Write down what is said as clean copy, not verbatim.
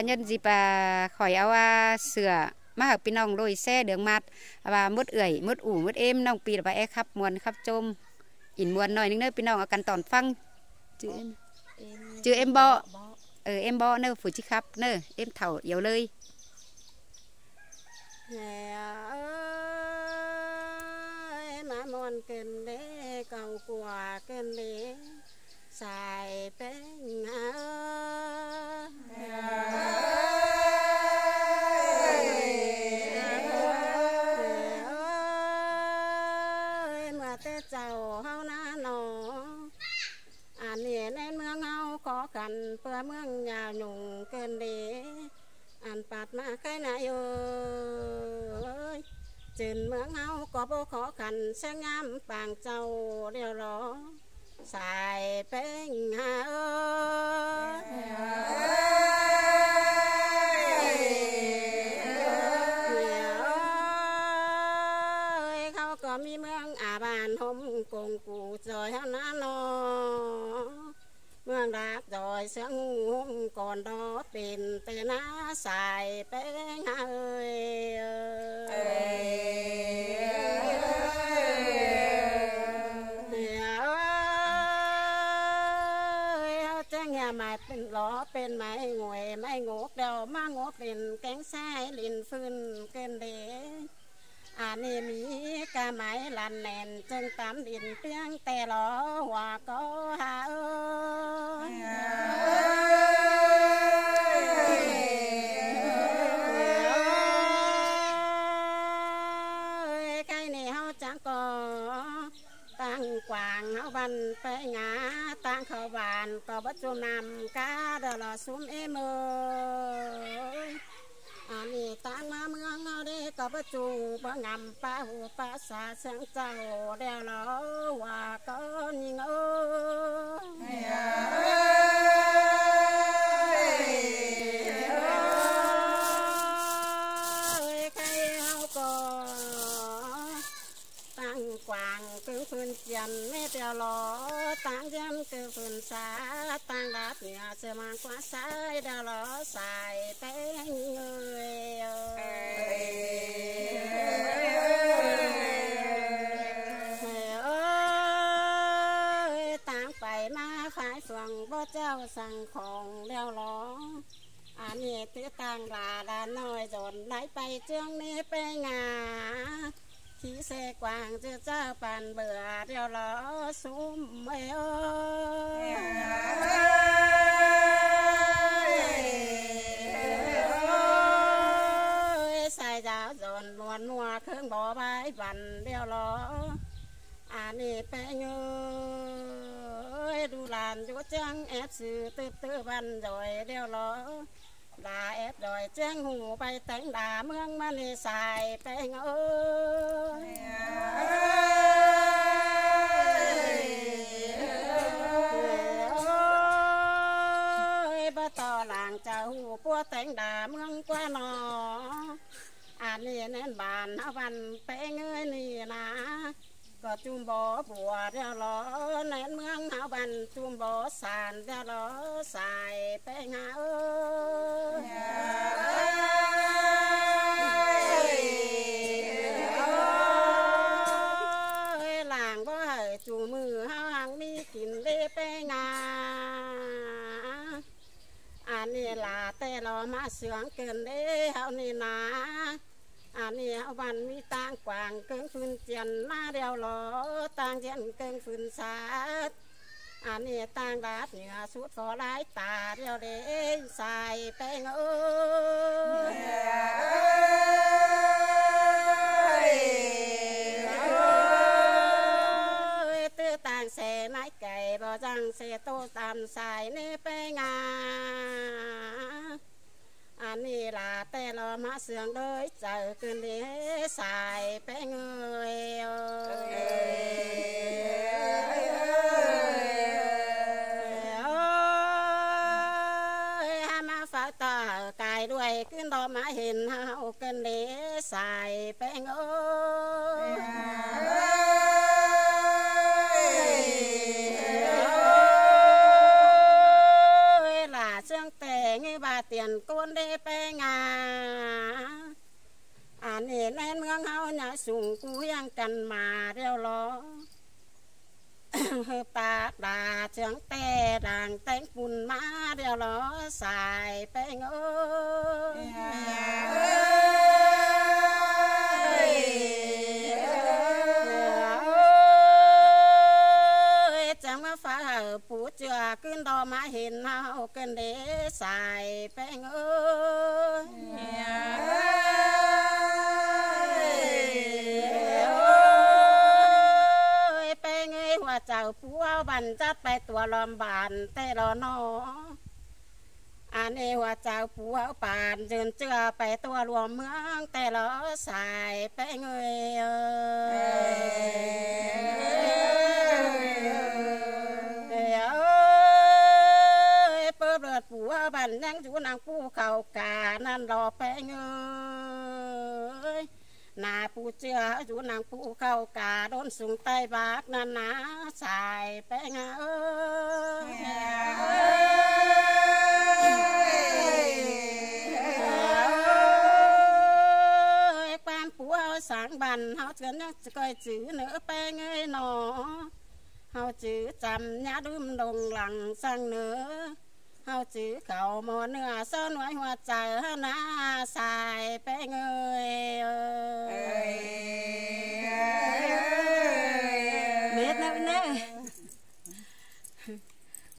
nhân dịp khỏi áo sửa má học pin nong đôi xe đường mặt và mứt ưỡi mứt ủ mứt êm nong pì và khắp muôn khắp chôm ỉn muôn nói những nơi pin nong ở căn tòn phăng chứ em bọ em bọ nơi phủ chi khắp nơi em thảo yếu lời má mòn kênh đế cầu quả kênh đế xài bánh mà tết giàu hao na nọ anh nè nên mương hao khó khăn bữa mương nhà nhung kênh đế anh bạt mà cái này ơi trên mương hao có vô khó khăn sẽ ngắm bằng châu đeo đó xài bánh hà ơiเขาก็มีเมืองอาบานหมกงกูจอยเฮานาโนเมืองรักจอยเสียงหุ่มก่อนดอเป็นเตน่าใส่แป้งเอ้ยมาเป็นล้อเป็นไม้งวยไม้งกเดามา งกเป็นแกงซ้ายลินฟื้นเกินเดอันนี้มีกะไม้ลันแนนจึงตามดินเปียงแต่ล้อหัวก็หาใครนี่เฮาจังก็ตั้งกวางเฮาบันไปงาตั้งเขาบานก็บัดจุนำกาเดลอซุ่มเอเมออันนี้ตั้งมาเมืองเฮาเด้ก็บัดจูบ่งำป้าหูป้าสาเสียงเจ้าเดลอว่าก็ยิงกวางคือพื้นเจียนไม่เดียวล้อต่างยันคือพื้นสาต่างดัดเหนือเสียมากว่าสายเดียวล้อใส่แป้งเงยต่างไปมาฝ่ายฝั่งพ่อเจ้าสั่งของเดียวล้ออันนี้ตื้อต่างลาดาน้อยจนไหลไปเจืองนี้ไปงาขี้เสกวางเจ้าเจ้าปันเบื่อเดียวล้อซุ่มเอ้ยใส่เจ้าจนนวลนัวเครื่องบ่อใบบันเดียวล้ออันนี้ไปเงยดูหลานดูจังแอบสื่อตื้อบันดอยเดียวล้อดาแอบดอยเจ้งหูไปแต่งดาเมืองมันนี่ใส่แป้งบ่ต่อหลังเจ้าหูปัวแต่งดาเมืองกว่าหนออันนี้แน่นบานเอาบันแป้งนี่นะก็จุ่มบ่อบัวเดียวล้อแน่นเมืองเอาบันจุ่มบ่อสานเดียวล้อใส่แป้งหลังบ่จูมือเฮาหังมีกินเล่แป้งอันนี้ลาแต่เรามาเสืองเกินเด้เฮานี่นะอันนี้เอาบันมีต่างกวางเกิงฟืนเจียนมาเดียวล้อต่างเจียนเกิงฟืนสาดอันนี้ต่างดัดเหนือสุดฟอลายตาเดียวเด้ใส่แป้งตื้อต่างเสไม้ไก่บ่จังเสโตตามใส่เนแป้งอันนี้ล่ะแต่เรามาเสืองเลยเจอคืนนี้ใส่แป้งมาฝากต่อกายด้วยขึ้นดอกมาเห็นเฮาคืนนี้ใส่แป้งล่ะเชื่องแต่ งี้บาเตียนก้นได้ไปงาอันนี้ในเมืองเฮาเนี่ยสูงกูยังกันมาเรียวล้อปากดาเชียงแต่ด่างแต่งปุ่นมาเรียวล้อสายไปเอ้ยจังมาฟ้าปูเจือขึ้นดอมาเห็นเฮากันเดสายไปเอ้เจ้าผัวบันจัดไปตัวลอมบานแต่รอนออันเอว่าเจ้าผัวปานเดินเจือไปตัวรวมเมืองแต่รอสายไปเงยเปิดเลือดผัวบันยังจูนางผู้เขากานั่นรอไปเงยนาผู้เจืออยู่นางผู้เข้ากาโดนสูงใต้บากนานาสายแป้งความผัวสางบันเฮาเถื่อนนักจะก้อยจื้อเนื้อแป้งเอ้ยหนอเฮาจื้อจำยาดื่มดงหลังสั่งเนื้อเฮาจื้อเข่าหมอเนื้อซ่อนไว้หัวใจหน้าสายแป้งเอ้ย